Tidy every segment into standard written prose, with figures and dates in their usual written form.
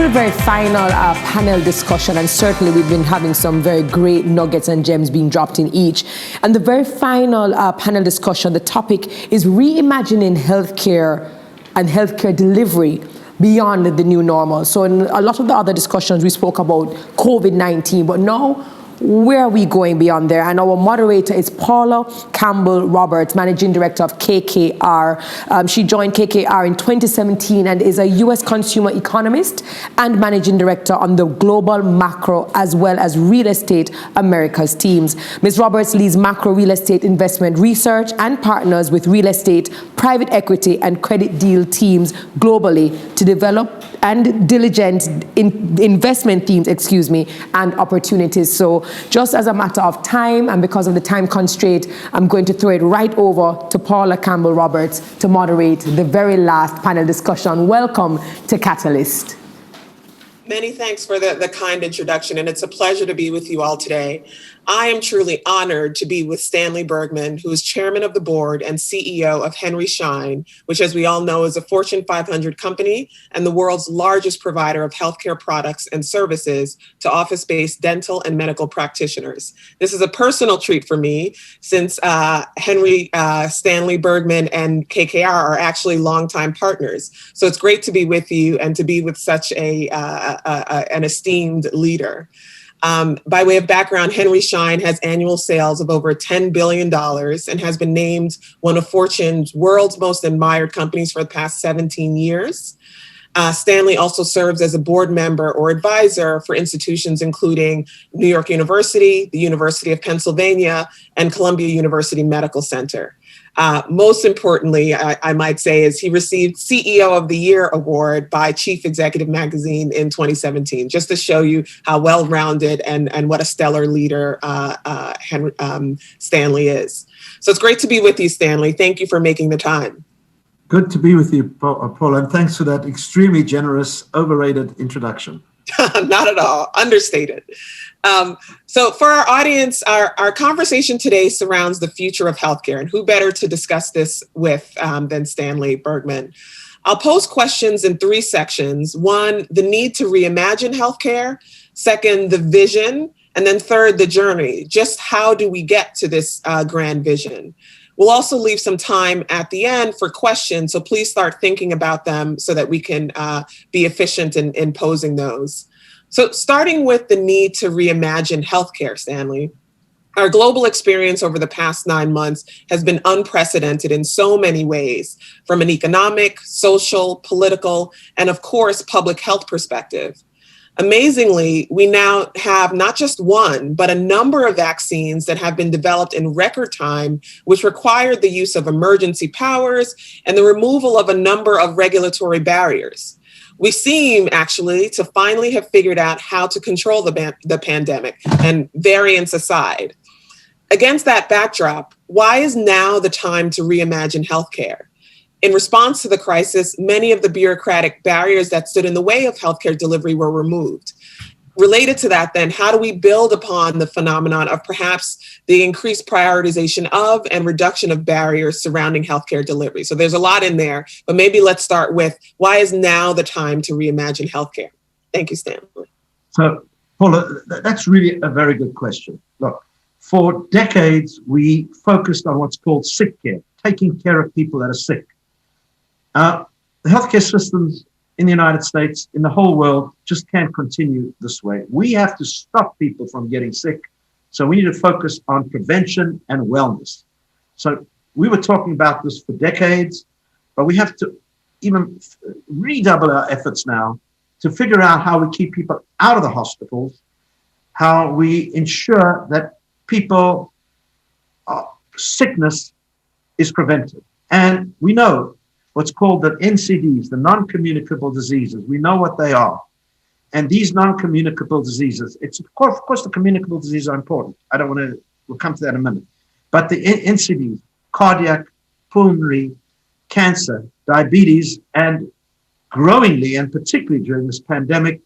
to the very final panel discussion, and certainly we've been having some very great nuggets and gems being dropped in each. And the very final panel discussion, the topic is reimagining healthcare and healthcare delivery beyond the new normal. So in a lot of the other discussions, we spoke about COVID-19, but now, where are we going beyond there? And our moderator is Paula Campbell-Roberts, Managing Director of KKR. She joined KKR in 2017 and is a U.S. consumer economist and Managing Director on the Global Macro as well as Real Estate Americas teams. Ms. Roberts leads macro real estate investment research and partners with real estate, private equity, and credit deal teams globally to develop and diligent investment themes, and opportunities. So just as a matter of time and because of the time constraint, I'm going to throw it right over to Paula Campbell-Roberts to moderate the very last panel discussion. Welcome to Catalyst. Many thanks for the kind introduction, and it's a pleasure to be with you all today. I am truly honored to be with Stanley Bergman, who is chairman of the board and CEO of Henry Schein, which, as we all know, is a Fortune 500 company and the world's largest provider of healthcare products and services to office-based dental and medical practitioners. This is a personal treat for me since Stanley Bergman and KKR are actually longtime partners. So it's great to be with you and to be with such an esteemed leader. By way of background, Henry Schein has annual sales of over $10 billion and has been named one of Fortune's world's most admired companies for the past 17 years. Stanley also serves as a board member or advisor for institutions including New York University, the University of Pennsylvania, and Columbia University Medical Center. Most importantly, I might say, is he received CEO of the Year award by Chief Executive Magazine in 2017, just to show you how well-rounded and what a stellar leader Stanley is. So it's great to be with you, Stanley. Thank you for making the time. Good to be with you, Paul, and thanks for that extremely generous, overrated introduction. Not at all, understated. So for our audience, our conversation today surrounds the future of healthcare, and who better to discuss this with than Stanley Bergman. I'll pose questions in three sections. One, the need to reimagine healthcare. Second, the vision. And then third, the journey. Just how do we get to this grand vision? We'll also leave some time at the end for questions, so please start thinking about them so that we can be efficient in posing those. So starting with the need to reimagine healthcare, Stanley, our global experience over the past 9 months has been unprecedented in so many ways, from an economic, social, political, and of course, public health perspective. Amazingly, we now have not just one, but a number of vaccines that have been developed in record time, which required the use of emergency powers and the removal of a number of regulatory barriers. We seem actually to finally have figured out how to control the pandemic, and variants aside. Against that backdrop, why is now the time to reimagine healthcare? In response to the crisis, many of the bureaucratic barriers that stood in the way of healthcare delivery were removed. Related to that, then, how do we build upon the phenomenon of perhaps the increased prioritization of and reduction of barriers surrounding healthcare delivery? So there's a lot in there, but maybe let's start with, why is now the time to reimagine healthcare? Thank you, Stanley. So, Paula, that's really a very good question. Look, for decades, we focused on what's called sick care, taking care of people that are sick. The healthcare systems in the United States, in the whole world, just can't continue this way. We have to stop people from getting sick. So we need to focus on prevention and wellness. So we were talking about this for decades, but we have to even redouble our efforts now to figure out how we keep people out of the hospitals, how we ensure that people, sickness is prevented. And we know what's called the NCDs, the non-communicable diseases. We know what they are. And these non-communicable diseases, of course, the communicable diseases are important. We'll come to that in a minute. But the NCDs, cardiac, pulmonary, cancer, diabetes, and growingly, and particularly during this pandemic,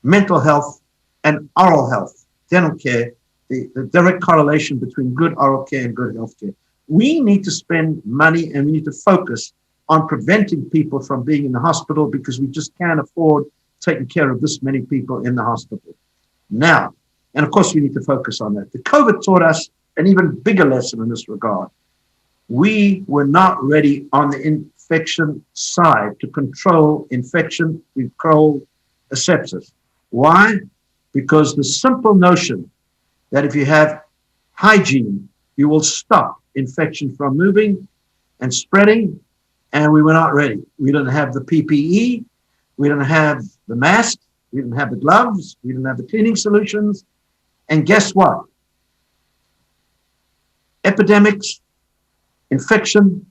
mental health and oral health, dental care, the direct correlation between good oral care and good health care. We need to spend money and we need to focus on preventing people from being in the hospital because we just can't afford taken care of this many people in the hospital. Now, and of course we need to focus on that. The COVID taught us an even bigger lesson in this regard. We were not ready on the infection side to control infection, control sepsis. Why? Because the simple notion that if you have hygiene, you will stop infection from moving and spreading, and we were not ready. We didn't have the PPE, we didn't have the masks, we didn't have the gloves, we didn't have the cleaning solutions, and guess what? Epidemics, infection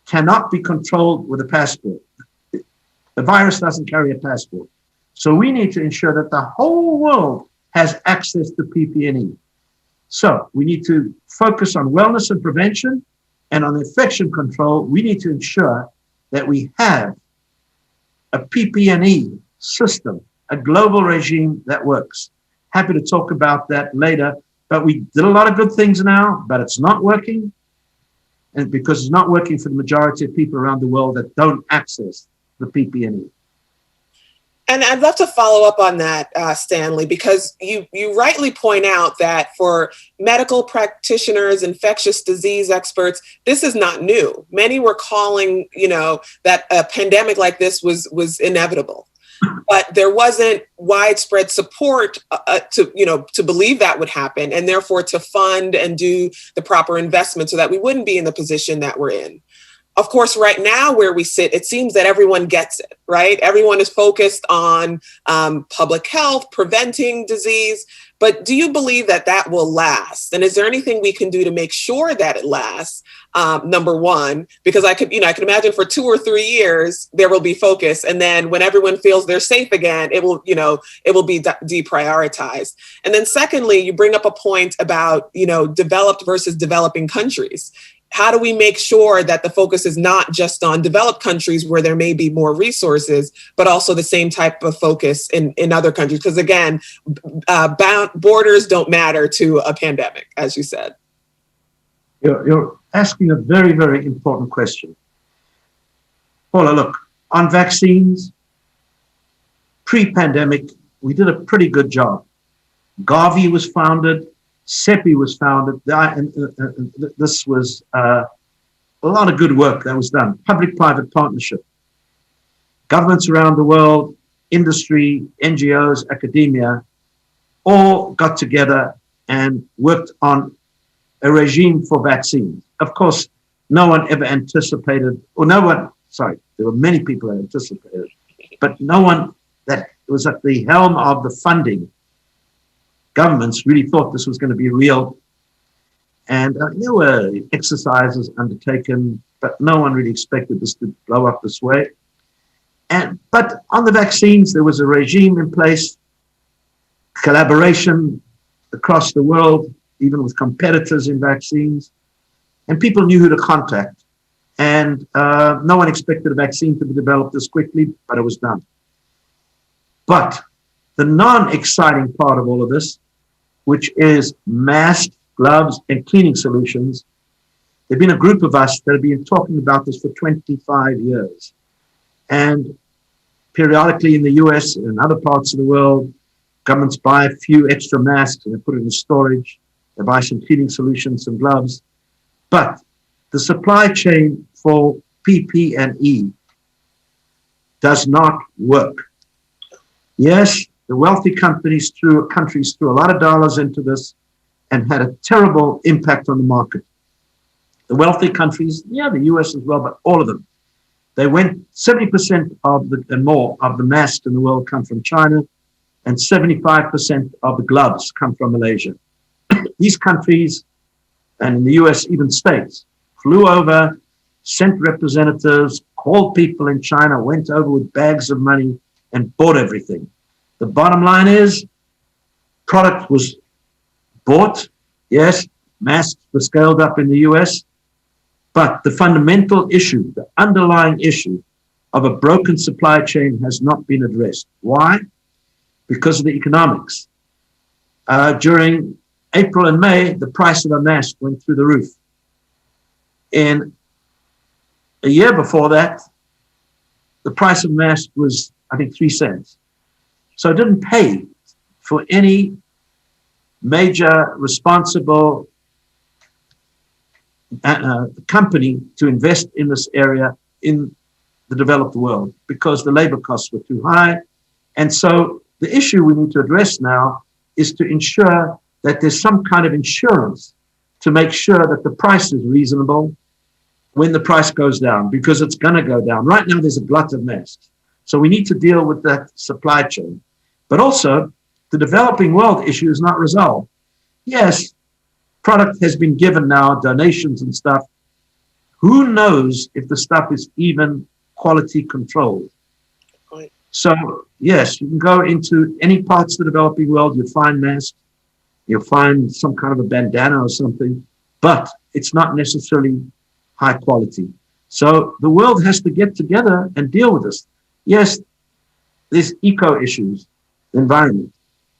cannot be controlled with a passport. The virus doesn't carry a passport. So we need to ensure that the whole world has access to PPE. So we need to focus on wellness and prevention, and on infection control, we need to ensure that we have a PPE system, a global regime that works. Happy to talk about that later, but we did a lot of good things now, but it's not working. And because it's not working for the majority of people around the world that don't access the PPE. And I'd love to follow up on that, Stanley, because you rightly point out that for medical practitioners, infectious disease experts, this is not new. Many were calling, that a pandemic like this was inevitable, but there wasn't widespread support to believe that would happen, and therefore to fund and do the proper investment so that we wouldn't be in the position that we're in. Of course, right now where we sit, it seems that everyone gets it, right? Everyone is focused on public health, preventing disease. But do you believe that that will last? And is there anything we can do to make sure that it lasts? Number one, because I could imagine for 2 or 3 years, there will be focus. And then when everyone feels they're safe again, it will be deprioritized. And then secondly, you bring up a point about, developed versus developing countries. How do we make sure that the focus is not just on developed countries where there may be more resources, but also the same type of focus in other countries? Because again, borders don't matter to a pandemic, as you said. You're asking a very, very important question. Paula, look, on vaccines, pre-pandemic, we did a pretty good job. Gavi was founded. CEPI was founded. This was a lot of good work that was done. Public-private partnership. Governments around the world, industry, NGOs, academia, all got together and worked on a regime for vaccines. Of course, no one ever anticipated, there were many people that anticipated, but no one that was at the helm of the funding. Governments really thought this was going to be real. And there were exercises undertaken, but no one really expected this to blow up this way. But on the vaccines, there was a regime in place, collaboration across the world, even with competitors in vaccines. And people knew who to contact. And no one expected a vaccine to be developed this quickly, but it was done. But the non-exciting part of all of this, which is masks, gloves, and cleaning solutions. There have been a group of us that have been talking about this for 25 years. And periodically in the US and in other parts of the world, governments buy a few extra masks and they put it in storage. They buy some cleaning solutions, some gloves. But the supply chain for PPE does not work. Yes, the wealthy countries threw a lot of dollars into this and had a terrible impact on the market. The wealthy countries, the US as well, but all of them, they went 70% and more of the masks in the world come from China, and 75% of the gloves come from Malaysia. These countries, and in the US, even states, flew over, sent representatives, called people in China, went over with bags of money and bought everything. The bottom line is, product was bought. Yes, masks were scaled up in the US, but the fundamental issue, the underlying issue of a broken supply chain has not been addressed. Why? Because of the economics. During April and May, the price of a mask went through the roof. In a year before that, the price of a mask was, I think, 3 cents. So it didn't pay for any major responsible company to invest in this area in the developed world because the labor costs were too high. And so the issue we need to address now is to ensure that there's some kind of insurance to make sure that the price is reasonable when the price goes down, because it's going to go down. Right now, there's a glut of masks. So we need to deal with that supply chain. But also, the developing world issue is not resolved. Yes, product has been given now, donations and stuff. Who knows if the stuff is even quality controlled? Right. So, yes, you can go into any parts of the developing world, you'll find masks, you'll find some kind of a bandana or something, but it's not necessarily high quality. So the world has to get together and deal with this. Yes, there's eco issues, the environment,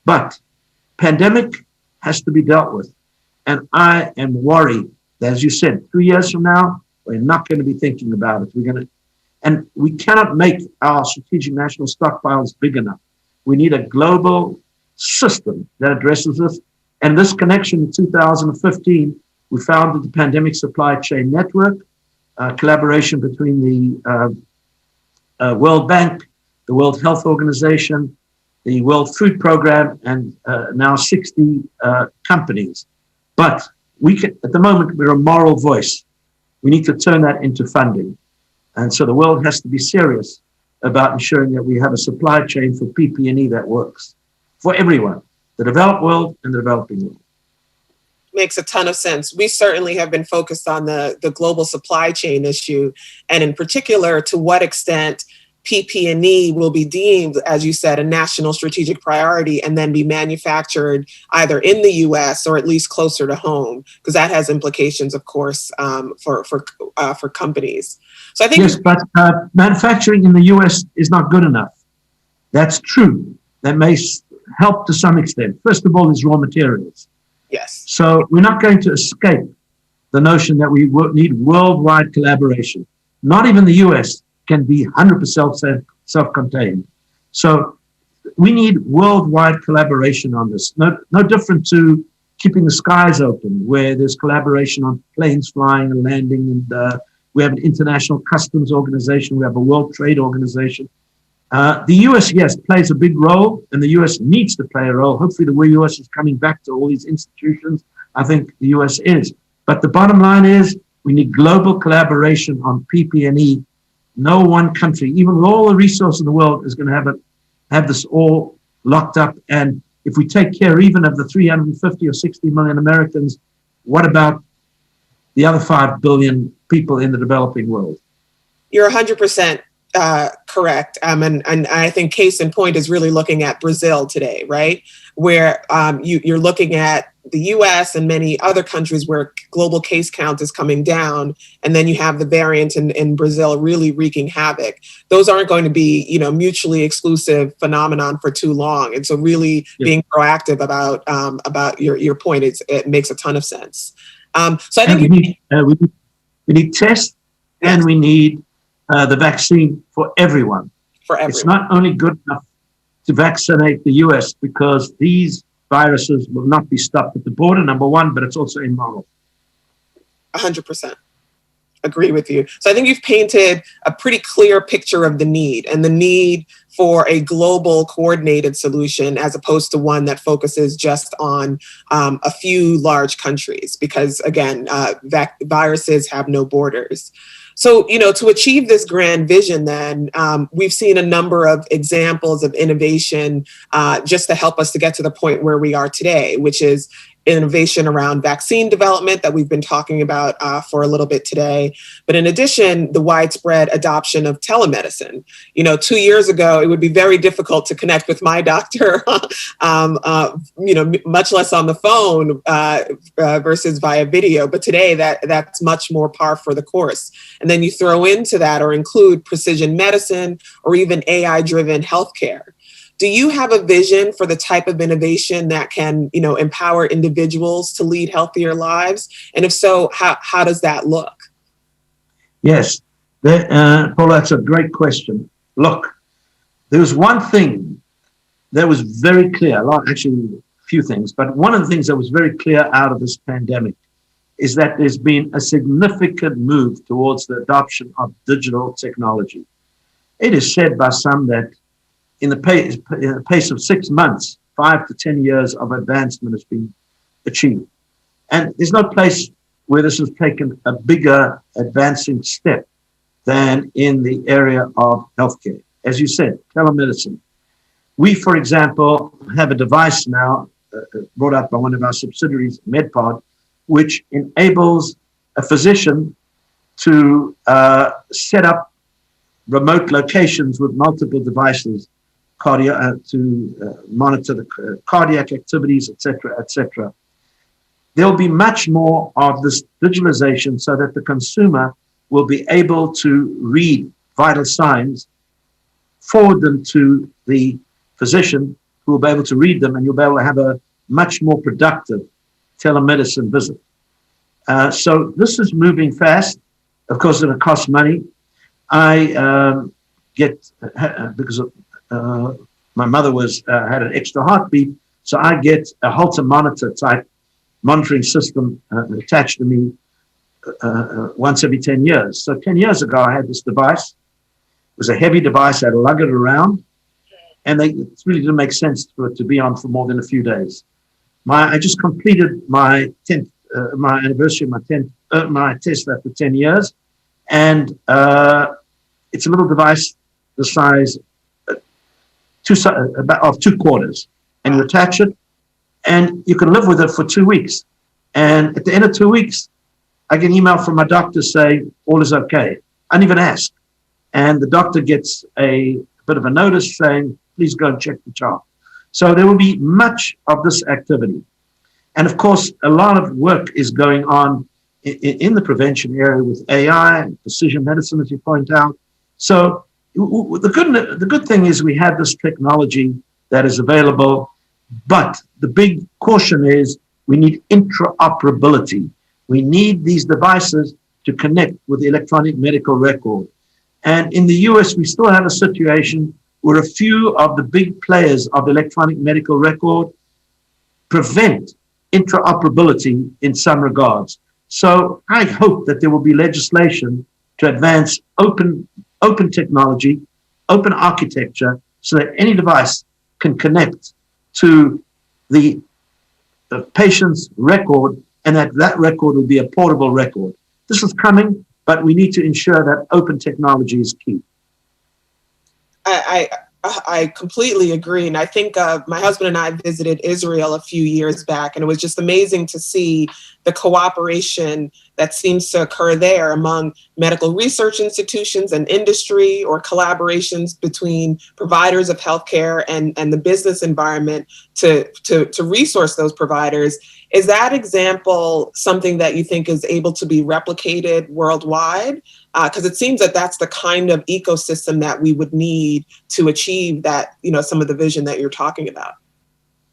but pandemic has to be dealt with. And I am worried that, as you said, 3 years from now, we're not going to be thinking about it. And we cannot make our strategic national stockpiles big enough. We need a global system that addresses this. And this connection in 2015, we founded the Pandemic Supply Chain Network, collaboration between the World Bank, the World Health Organization, the World Food Program, and now 60 companies. But at the moment, we're a moral voice. We need to turn that into funding. And so the world has to be serious about ensuring that we have a supply chain for PP&E that works for everyone, the developed world and the developing world. Makes a ton of sense. We certainly have been focused on the global supply chain issue, and in particular, to what extent PP&E will be deemed, as you said, a national strategic priority and then be manufactured either in the U.S. or at least closer to home, because that has implications, of course, for companies. So I think yes, but manufacturing in the U.S. is not good enough. That's true. That may help to some extent. First of all, there's raw materials. yes. So we're not going to escape the notion that we need worldwide collaboration. Not even the U.S. can be 100% self-contained. So we need worldwide collaboration on this. No different to keeping the skies open, where there's collaboration on planes flying and landing, and we have an international customs organization, we have a World Trade Organization. The U.S., yes, plays a big role, and the U.S. needs to play a role. Hopefully the U.S. is coming back to all these institutions. I think the U.S. is. But the bottom line is we need global collaboration on PP&E. No one country, even with all the resources in the world, is going to have this all locked up. And if we take care even of the 350 or 60 million Americans, what about the other 5 billion people in the developing world? You're 100% correct. And I think case in point is really looking at Brazil today, right? Where you're looking at the US and many other countries where global case count is coming down. And then you have the variant in Brazil really wreaking havoc. Those aren't going to be, mutually exclusive phenomenon for too long. And so really being proactive about your point, it makes a ton of sense. So I think we need tests, and we need the vaccine for everyone. It's not only good enough to vaccinate the US, because these viruses will not be stopped at the border, number one, but it's also immoral. 100%. Agree with you. So I think you've painted a pretty clear picture of the need, and the need for a global coordinated solution as opposed to one that focuses just on a few large countries, because again, viruses have no borders. So, to achieve this grand vision, then, we've seen a number of examples of innovation just to help us to get to the point where we are today, which is innovation around vaccine development that we've been talking about for a little bit today. But in addition, the widespread adoption of telemedicine. 2 years ago, it would be very difficult to connect with my doctor, much less on the phone versus via video. But today, that's much more par for the course. And then you throw into that or include precision medicine or even AI-driven healthcare. Do you have a vision for the type of innovation that can, empower individuals to lead healthier lives? And if so, how does that look? Yes, Paula, that's a great question. Look, there's one thing that was very clear, actually a few things, but one of the things that was very clear out of this pandemic is that there's been a significant move towards the adoption of digital technology. It is said by some that in the pace of 6 months, 5 to 10 years of advancement has been achieved. And there's no place where this has taken a bigger advancing step than in the area of healthcare. As you said, telemedicine. We, for example, have a device now brought out by one of our subsidiaries, MedPod, which enables a physician to set up remote locations with multiple devices to monitor the cardiac activities, etc., etc. There'll be much more of this digitalization so that the consumer will be able to read vital signs, forward them to the physician who will be able to read them, and you'll be able to have a much more productive telemedicine visit. So this is moving fast. Of course, it costs money. I get, because my mother had an extra heartbeat, so I get a Holter monitor type monitoring system attached to me once every 10 years. So 10 years ago, I had this device. It was a heavy device. I had to lug it around, and it really didn't make sense for it to be on for more than a few days. I just completed my 10th, my anniversary of my test after 10 years, and it's a little device the size of 2 quarters, and you attach it, and you can live with it for 2 weeks. And at the end of 2 weeks, I get an email from my doctor saying all is okay. I didn't even ask. And the doctor gets a bit of a notice saying, please go and check the child. So there will be much of this activity. And of course, a lot of work is going on in the prevention area with AI and precision medicine, as you point out. So the good thing is we have this technology that is available, but the big caution is we need interoperability. We need these devices to connect with the electronic medical record. And in the US, we still have a situation where a few of the big players of the electronic medical record prevent interoperability in some regards. So I hope that there will be legislation to advance open technology, open architecture, so that any device can connect to the patient's record, and that record will be a portable record. This is coming, but we need to ensure that open technology is key. I completely agree. And I think my husband and I visited Israel a few years back, and it was just amazing to see the cooperation that seems to occur there among medical research institutions and industry, or collaborations between providers of healthcare and the business environment to resource those providers. Is that example something that you think is able to be replicated worldwide? Because it seems that that's the kind of ecosystem that we would need to achieve that, some of the vision that you're talking about.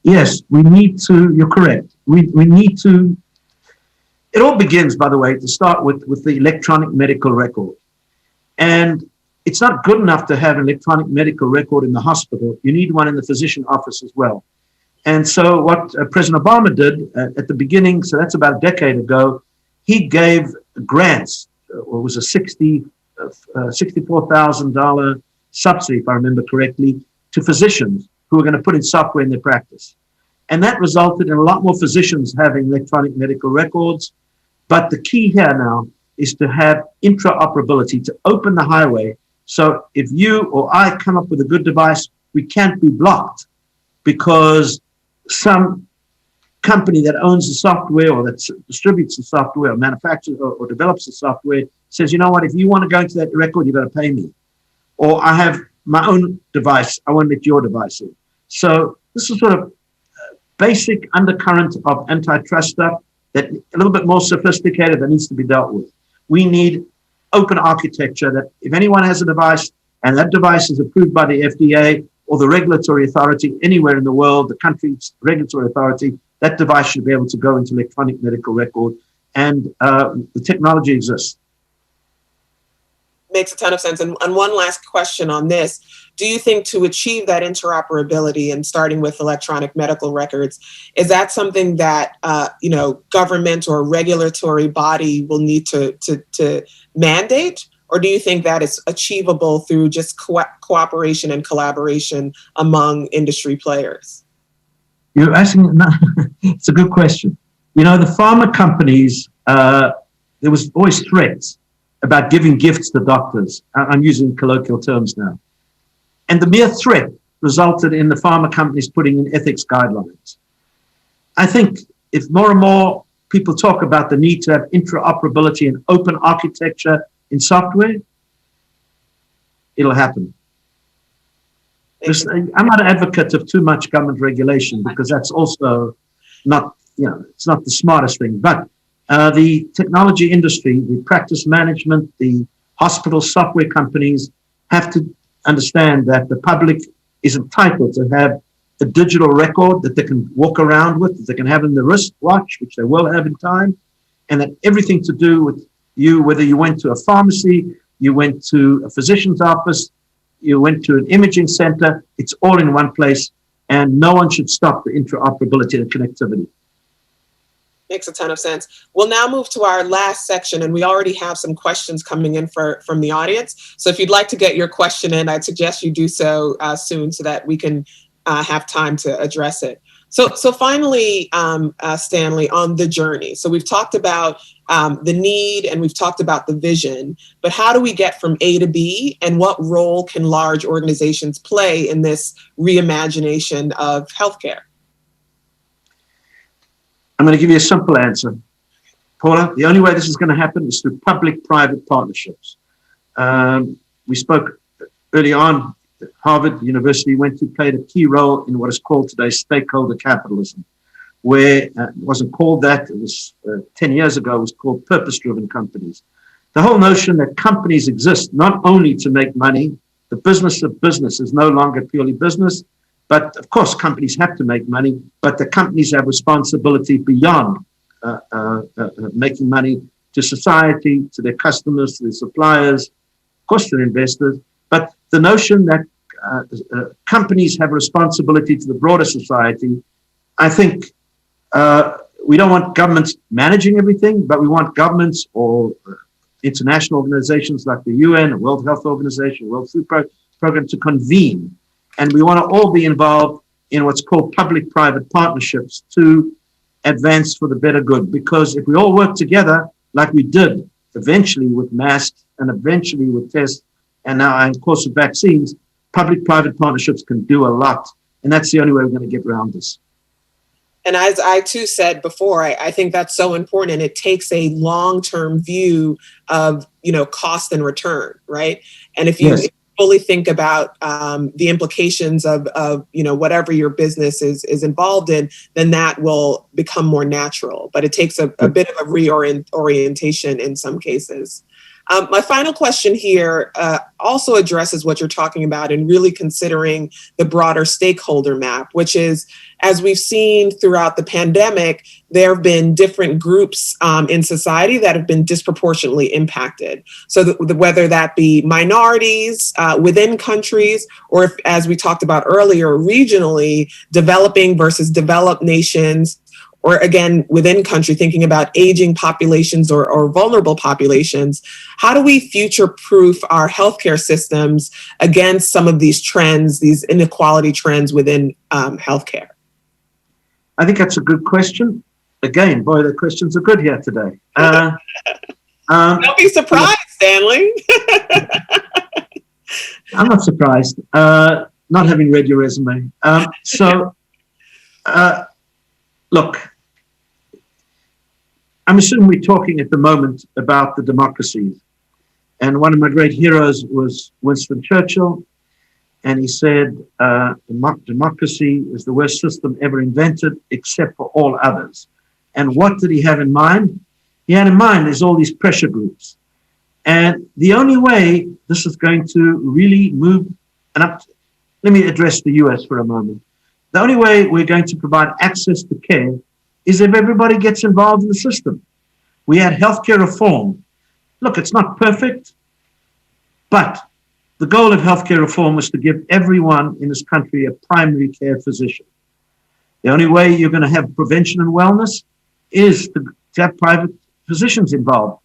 Yes, we need to, you're correct. We need to, it all begins, by the way, to start with the electronic medical record. And it's not good enough to have an electronic medical record in the hospital. You need one in the physician office as well. And so what President Obama did at the beginning, so that's about a decade ago, he gave grants. It was a $64,000 subsidy, if I remember correctly, to physicians who were going to put in software in their practice. And that resulted in a lot more physicians having electronic medical records. But the key here now is to have interoperability, to open the highway. So if you or I come up with a good device, we can't be blocked because some company that owns the software or that distributes the software or manufactures or develops the software says, you know what, if you want to go into that record, you've got to pay me. Or I have my own device, I won't let your device in. So this is sort of basic undercurrent of antitrust stuff that a little bit more sophisticated that needs to be dealt with. We need open architecture that if anyone has a device and that device is approved by the FDA or the regulatory authority anywhere in the world, the country's regulatory authority, that device should be able to go into electronic medical record, and the technology exists. Makes a ton of sense. And one last question on this. Do you think to achieve that interoperability, and starting with electronic medical records, is that something that government or regulatory body will need to mandate? Or do you think that is achievable through just cooperation and collaboration among industry players? You're asking, it's a good question. The pharma companies, there was always threats about giving gifts to doctors. I'm using colloquial terms now. And the mere threat resulted in the pharma companies putting in ethics guidelines. I think if more and more people talk about the need to have interoperability and open architecture in software, it'll happen. I'm not an advocate of too much government regulation, because that's also not, it's not the smartest thing. But the technology industry, the practice management, the hospital software companies have to understand that the public is entitled to have a digital record that they can walk around with, that they can have in the wristwatch, which they will have in time, and that everything to do with you, whether you went to a pharmacy, you went to a physician's office, you went to an imaging center, it's all in one place, and no one should stop the interoperability and connectivity. Makes a ton of sense. We'll now move to our last section, and we already have some questions coming in from the audience. So if you'd like to get your question in, I'd suggest you do so soon, so that we can have time to address it. So finally, Stanley, on the journey. So we've talked about the need, and we've talked about the vision, but how do we get from A to B, and what role can large organizations play in this reimagination of healthcare? I'm going to give you a simple answer, Paula. The only way this is going to happen is through public-private partnerships. We spoke early on that Harvard University played a key role in what is called today stakeholder capitalism, where it wasn't called that. It was 10 years ago, it was called purpose-driven companies. The whole notion that companies exist not only to make money, the business of business is no longer purely business, but of course, companies have to make money, but the companies have responsibility beyond making money to society, to their customers, to their suppliers, of course, to their investors. But the notion that companies have a responsibility to the broader society, I think we don't want governments managing everything, but we want governments or international organizations like the UN, the World Health Organization, World Food Program to convene. And we want to all be involved in what's called public-private partnerships to advance for the better good. Because if we all work together, like we did eventually with masks and eventually with tests, and now, of course, with vaccines, public-private partnerships can do a lot. And that's the only way we're going to get around this. And as I too said before, I think that's so important. And it takes a long-term view of, cost and return, right? And if you fully think about the implications of whatever your business is involved in, then that will become more natural. But it takes a bit of a reorientation in some cases. My final question here also addresses what you're talking about and really considering the broader stakeholder map, which is, as we've seen throughout the pandemic, there have been different groups in society that have been disproportionately impacted. So whether that be minorities within countries, or if, as we talked about earlier, regionally, developing versus developed nations, or again, within country, thinking about aging populations or vulnerable populations, how do we future-proof our healthcare systems against some of these trends, these inequality trends within healthcare? I think that's a good question. Again, boy, the questions are good here today. Don't be surprised, Stanley. I'm not surprised, not having read your resume. Look, I'm assuming we're talking at the moment about the democracies. And one of my great heroes was Winston Churchill. And he said, democracy is the worst system ever invented, except for all others. And what did he have in mind? He had in mind there's all these pressure groups. And the only way this is going to really move, let me address the US for a moment. The only way we're going to provide access to care is if everybody gets involved in the system. We had healthcare reform. Look, it's not perfect. But the goal of healthcare reform was to give everyone in this country a primary care physician. The only way you're going to have prevention and wellness is to have private physicians involved.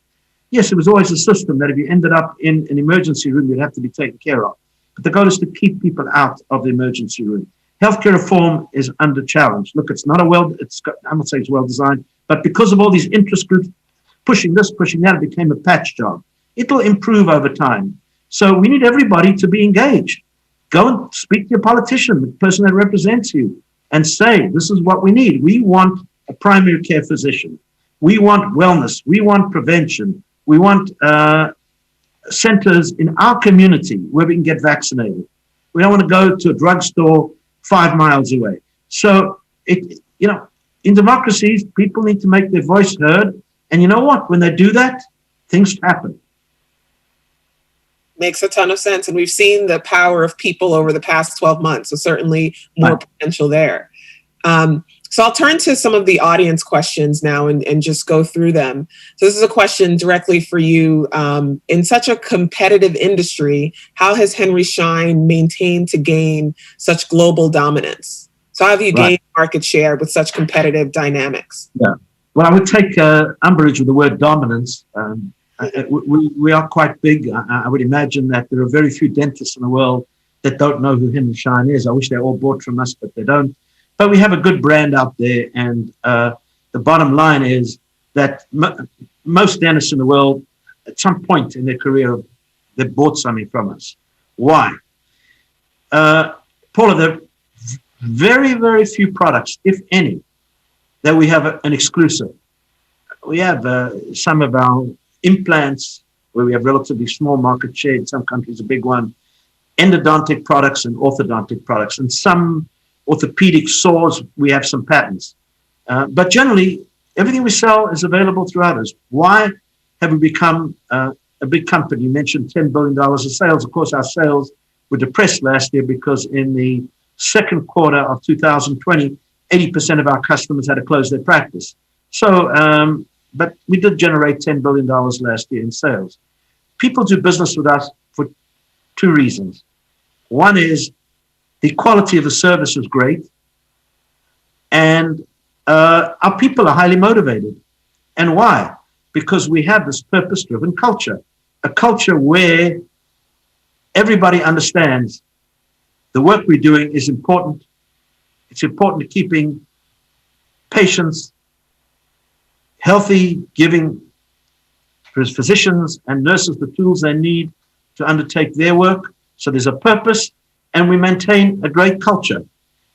Yes, it was always a system that if you ended up in an emergency room, you'd have to be taken care of. But the goal is to keep people out of the emergency room. Healthcare reform is under challenge. Look, it's not I'm not saying it's well designed, but because of all these interest groups pushing this, pushing that, it became a patch job. It'll improve over time. So we need everybody to be engaged. Go and speak to your politician, the person that represents you, and say, this is what we need. We want a primary care physician. We want wellness. We want prevention. We want centers in our community where we can get vaccinated. We don't want to go to a drugstore 5 miles away. So, in democracies, people need to make their voice heard. And you know what? When they do that, things happen. Makes a ton of sense. And we've seen the power of people over the past 12 months. So certainly more potential there. So I'll turn to some of the audience questions now and just go through them. So this is a question directly for you. In such a competitive industry, how has Henry Schein maintained to gain such global dominance? So how have you gained market share with such competitive dynamics? Yeah. Well, I would take umbrage with the word dominance. We are quite big. I would imagine that there are very few dentists in the world that don't know who Henry Schein is. I wish they all bought from us, but they don't. But we have a good brand out there, and the bottom line is that most dentists in the world, at some point in their career, they bought something from us. Why? Paula, there are very, very few products, if any, that we have an exclusive. We have some of our implants where we have relatively small market share. In some countries, a big one. Endodontic products and orthodontic products, and some orthopedic saws, we have some patents. But generally, everything we sell is available through others. Why have we become a big company? You mentioned $10 billion of sales. Of course, our sales were depressed last year because in the second quarter of 2020, 80% of our customers had to close their practice. So, but we did generate $10 billion last year in sales. People do business with us for two reasons. One is the quality of the service is great, and our people are highly motivated. And why? Because we have this purpose-driven culture, a culture where everybody understands the work we're doing is important. It's important to keeping patients healthy, giving physicians and nurses the tools they need to undertake their work. So there's a purpose, and we maintain a great culture.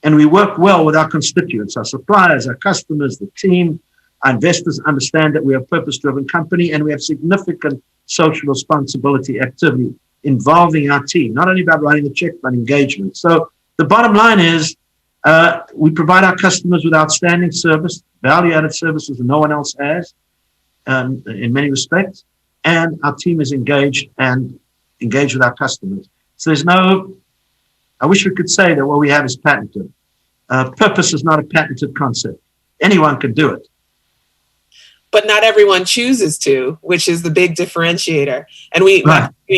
And we work well with our constituents, our suppliers, our customers, the team. Our investors understand that we are a purpose-driven company, and we have significant social responsibility activity involving our team, not only about writing the check, but engagement. So the bottom line is we provide our customers with outstanding service, value-added services that no one else has in many respects, and our team is engaged with our customers. So there's no, I wish we could say that what we have is patented. Purpose is not a patented concept. Anyone can do it. But not everyone chooses to, which is the big differentiator. And we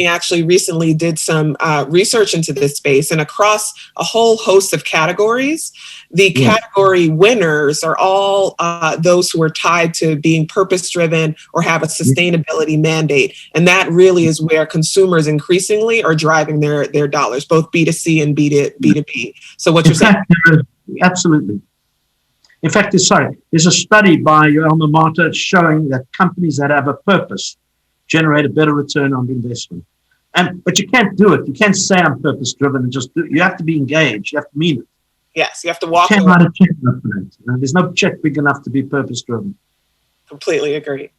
actually recently did some research into this space, and across a whole host of categories, the category winners are all those who are tied to being purpose-driven or have a sustainability mandate. And that really is where consumers increasingly are driving their dollars, both B2C and B2B. So what you're saying? Absolutely. In fact, there's a study by your alma mater showing that companies that have a purpose generate a better return on investment. But you can't do it. You can't say I'm purpose-driven and just do it. You have to be engaged. You have to mean it. Yes, you have to walk. You can't write a check enough for that. There's no check big enough to be purpose-driven. Completely agree.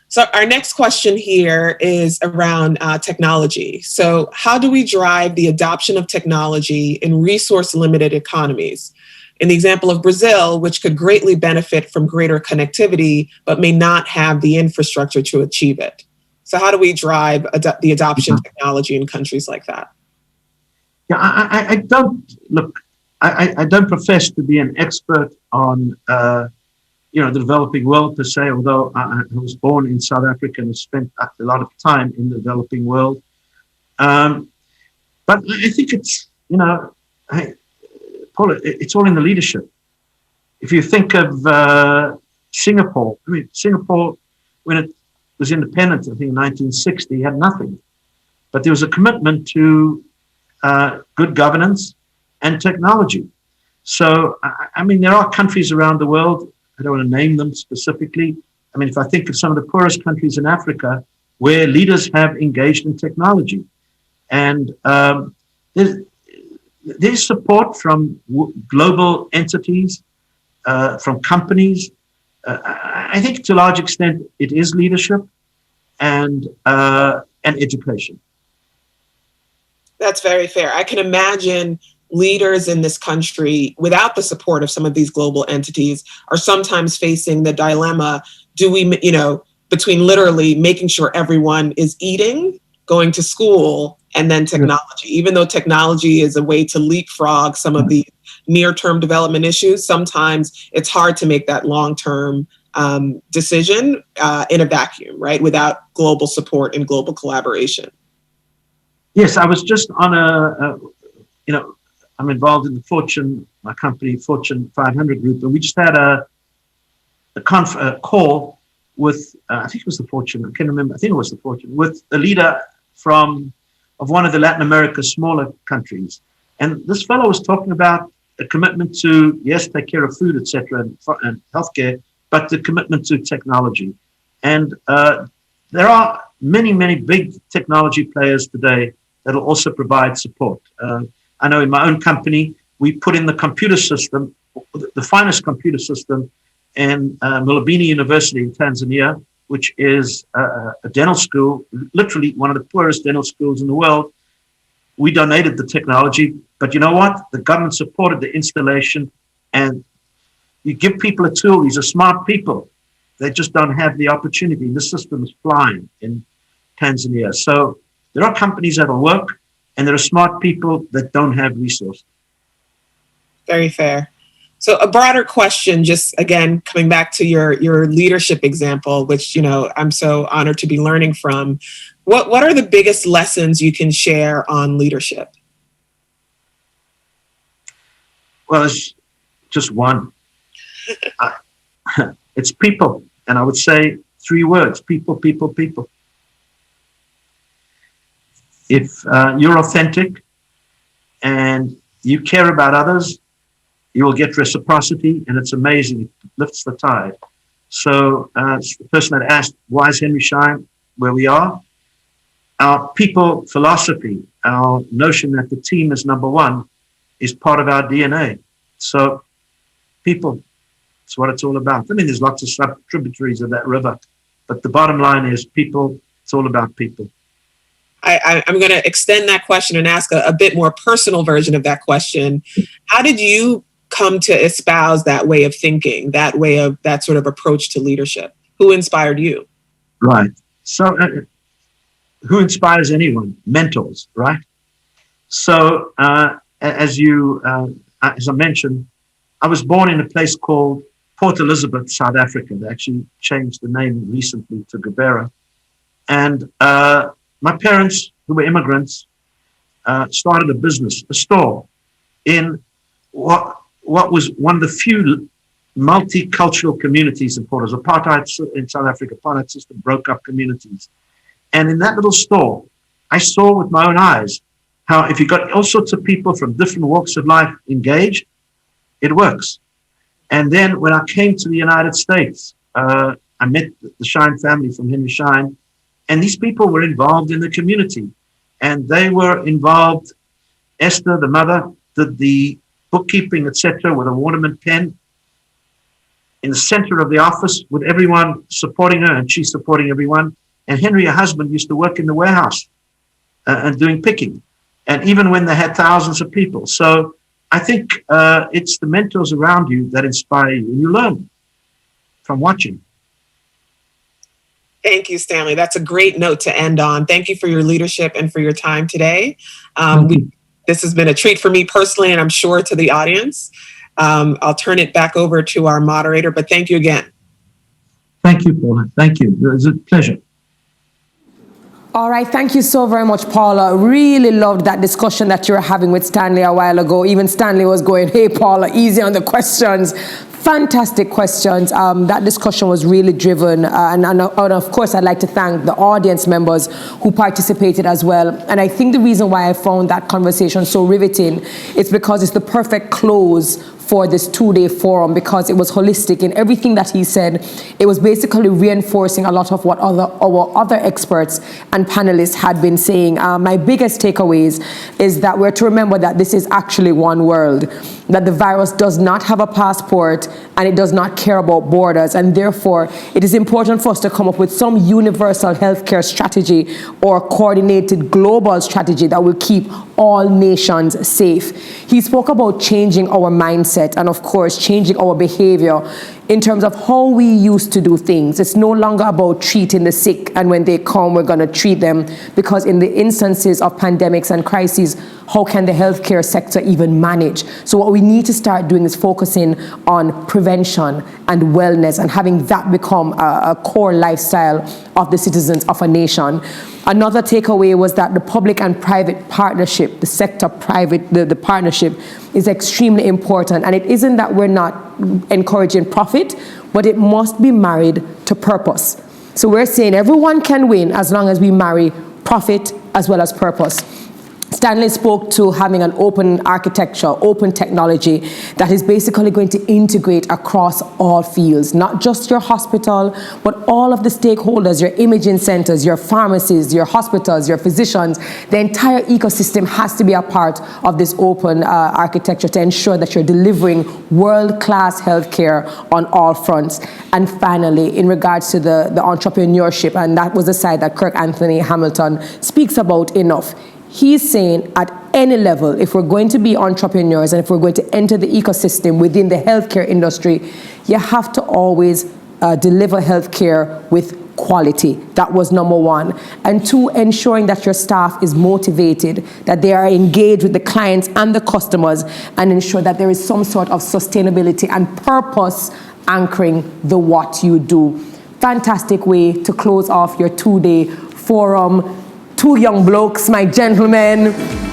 So our next question here is around technology. So how do we drive the adoption of technology in resource-limited economies? In the example of Brazil, which could greatly benefit from greater connectivity, but may not have the infrastructure to achieve it. So how do we drive the adoption of technology in countries like that? Yeah, I don't profess to be an expert on the developing world per se, although I was born in South Africa and spent a lot of time in the developing world. But I think it's, Paula, it's all in the leadership. If you think of Singapore, Singapore, when it was independent, I think in 1960, had nothing. But there was a commitment to good governance and technology. So, there are countries around the world, I don't want to name them specifically. If I think of some of the poorest countries in Africa where leaders have engaged in technology. And there's support from global entities, from companies. I think to a large extent it is leadership and education. That's very fair. I can imagine leaders in this country, without the support of some of these global entities, are sometimes facing the dilemma, between literally making sure everyone is eating, going to school, and then technology. Even though technology is a way to leapfrog some of the near-term development issues, sometimes it's hard to make that long-term decision in a vacuum, right? Without global support and global collaboration. Yes, I was just on I'm involved in my company, Fortune 500 group, and we just had a call with, I think it was the Fortune, I can't remember, I think it was the Fortune, with a leader of one of the Latin America smaller countries. And this fellow was talking about a commitment to, yes, take care of food, etc., and healthcare, but the commitment to technology. And there are many, many big technology players today that will also provide support. I know in my own company, we put in the computer system, the finest computer system in Mulubini University in Tanzania, which is a dental school, literally one of the poorest dental schools in the world. We donated the technology, but you know what? The government supported the installation, and you give people a tool. These are smart people. They just don't have the opportunity. The system is flying in Tanzania. So there are companies that will work, and there are smart people that don't have resources. Very fair. So a broader question, just again, coming back to your leadership example, which, I'm so honored to be learning from. What are the biggest lessons you can share on leadership? Well, it's just one. It's people. And I would say 3 words: people, people, people. If you're authentic and you care about others, you will get reciprocity, and it's amazing. It lifts the tide. So the person that asked, why is Henry Schein where we are? Our people philosophy, our notion that the team is number one, is part of our DNA. So people, it's what it's all about. There's lots of sub-tributaries of that river, but the bottom line is people. It's all about people. I'm going to extend that question and ask a bit more personal version of that question. How did you come to espouse that way of thinking, that sort of approach to leadership? Who inspired you? Right. So who inspires anyone? Mentors, right? So as I mentioned, I was born in a place called Port Elizabeth, South Africa. They actually changed the name recently to Gabera. And my parents, who were immigrants, started a business, a store, in what was one of the few multicultural communities in Port Elizabeth. Apartheid in South Africa, apartheid system broke up communities. And in that little store, I saw with my own eyes how if you got all sorts of people from different walks of life engaged, it works. And then when I came to the United States, I met the Schein family from Henry Schein, and these people were involved in the community. And they were involved. Esther, the mother, did the bookkeeping, etc., with a Waterman pen in the center of the office, with everyone supporting her, and she's supporting everyone. And Henry, her husband, used to work in the warehouse and doing picking. And even when they had thousands of people. So I think it's the mentors around you that inspire you, and you learn from watching. Thank you, Stanley. That's a great note to end on. Thank you for your leadership and for your time today. This has been a treat for me personally, and I'm sure to the audience. I'll turn it back over to our moderator, but thank you again. Thank you, Paula. Thank you. It was a pleasure. All right, thank you so very much, Paula. Really loved that discussion that you were having with Stanley a while ago. Even Stanley was going, hey, Paula, easy on the questions. Fantastic questions. That discussion was really driven. And of course, I'd like to thank the audience members who participated as well. And I think the reason why I found that conversation so riveting is because it's the perfect close for this two-day forum, because it was holistic in everything that he said. It was basically reinforcing a lot of what our other experts and panelists had been saying. My biggest takeaways is that we're to remember that this is actually one world, that the virus does not have a passport and it does not care about borders, and therefore it is important for us to come up with some universal healthcare strategy or coordinated global strategy that will keep all nations safe. He spoke about changing our mindset and, of course, changing our behavior in terms of how we used to do things. It's no longer about treating the sick and when they come, we're going to treat them, because in the instances of pandemics and crises, how can the healthcare sector even manage? So what we need to start doing is focusing on prevention and wellness and having that become a core lifestyle of the citizens of a nation. Another takeaway was that the public and private partnership, the sector-private, the partnership is extremely important. And it isn't that we're not encouraging profit, but it must be married to purpose. So we're saying everyone can win as long as we marry profit as well as purpose. Stanley spoke to having an open architecture, open technology that is basically going to integrate across all fields, not just your hospital, but all of the stakeholders, your imaging centers, your pharmacies, your hospitals, your physicians. The entire ecosystem has to be a part of this open architecture to ensure that you're delivering world-class healthcare on all fronts. And finally, in regards to the entrepreneurship, and that was the side that Kirk Anthony Hamilton speaks about enough. He's saying at any level, if we're going to be entrepreneurs and if we're going to enter the ecosystem within the healthcare industry, you have to always deliver healthcare with quality. That was number one. And two, ensuring that your staff is motivated, that they are engaged with the clients and the customers, and ensure that there is some sort of sustainability and purpose anchoring the what you do. Fantastic way to close off your two-day forum. Two young blokes, my gentlemen.